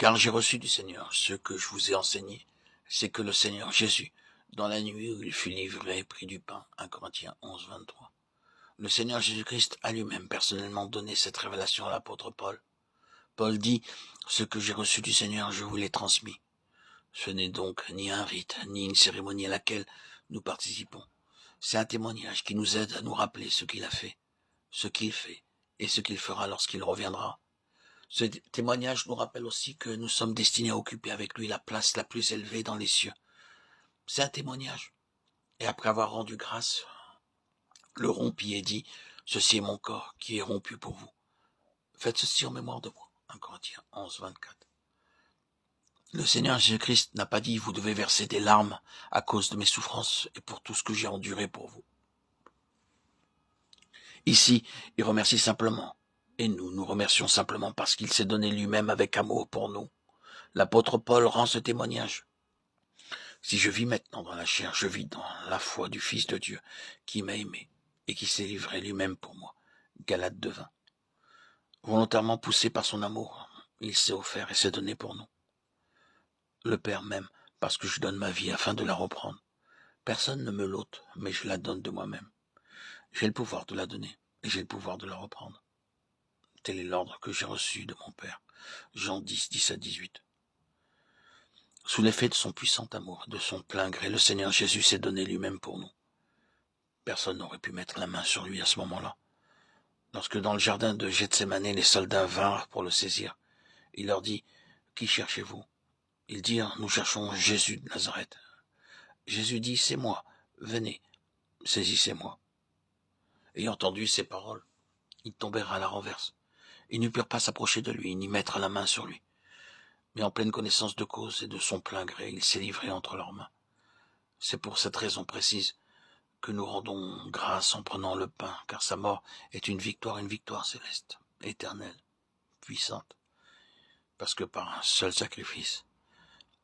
Car j'ai reçu du Seigneur ce que je vous ai enseigné, c'est que le Seigneur Jésus, dans la nuit où il fut livré, prit du pain. 1 Corinthiens 11, 23. Le Seigneur Jésus-Christ a lui-même personnellement donné cette révélation à l'apôtre Paul. Paul dit, ce que j'ai reçu du Seigneur, je vous l'ai transmis. Ce n'est donc ni un rite, ni une cérémonie à laquelle nous participons. C'est un témoignage qui nous aide à nous rappeler ce qu'il a fait, ce qu'il fait et ce qu'il fera lorsqu'il reviendra. Ce témoignage nous rappelle aussi que nous sommes destinés à occuper avec lui la place la plus élevée dans les cieux. C'est un témoignage. Et après avoir rendu grâce, le rompit et dit, ceci est mon corps qui est rompu pour vous. Faites ceci en mémoire de moi. 1 Corinthiens 11, 24. Le Seigneur Jésus-Christ n'a pas dit, vous devez verser des larmes à cause de mes souffrances et pour tout ce que j'ai enduré pour vous. Ici, il remercie simplement. Et nous remercions simplement parce qu'il s'est donné lui-même avec amour pour nous. L'apôtre Paul rend ce témoignage. Si je vis maintenant dans la chair, je vis dans la foi du Fils de Dieu qui m'a aimé et qui s'est livré lui-même pour moi. Galates 2:20. Volontairement poussé par son amour, il s'est offert et s'est donné pour nous. Le Père m'aime parce que je donne ma vie afin de la reprendre. Personne ne me l'ôte, mais je la donne de moi-même. J'ai le pouvoir de la donner et j'ai le pouvoir de la reprendre. Tel est l'ordre que j'ai reçu de mon Père. Jean 10, 17-18. Sous l'effet de son puissant amour, de son plein gré, le Seigneur Jésus s'est donné lui-même pour nous. Personne n'aurait pu mettre la main sur lui à ce moment-là. Lorsque dans le jardin de Gethsémane, les soldats vinrent pour le saisir, il leur dit, « Qui cherchez-vous » Ils dirent, « Nous cherchons Jésus de Nazareth. » Jésus dit, « C'est moi, venez, saisissez-moi. » Ayant entendu ces paroles, ils tombèrent à la renverse. Ils ne purent pas s'approcher de lui, ni mettre la main sur lui. Mais en pleine connaissance de cause et de son plein gré, il s'est livré entre leurs mains. C'est pour cette raison précise que nous rendons grâce en prenant le pain, car sa mort est une victoire céleste, éternelle, puissante, parce que par un seul sacrifice,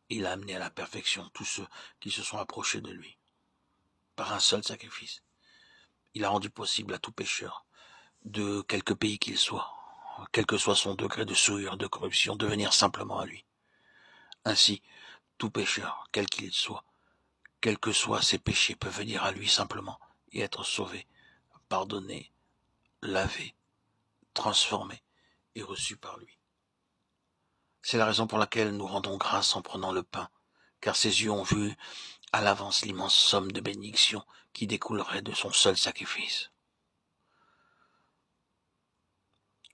il a amené à la perfection tous ceux qui se sont approchés de lui. Par un seul sacrifice, il a rendu possible à tout pécheur, de quelque pays qu'il soit, quel que soit son degré de souillure, de corruption, de venir simplement à lui. Ainsi, tout pécheur, quel qu'il soit, quels que soient ses péchés, peut venir à lui simplement et être sauvé, pardonné, lavé, transformé et reçu par lui. C'est la raison pour laquelle nous rendons grâce en prenant le pain, car ses yeux ont vu à l'avance l'immense somme de bénédiction qui découlerait de son seul sacrifice.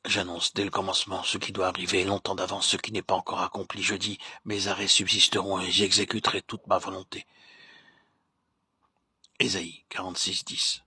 J'annonce dès le commencement ce qui doit arriver et longtemps d'avance ce qui n'est pas encore accompli. Je dis, mes arrêts subsisteront et j'exécuterai toute ma volonté. Ésaïe 46, 10.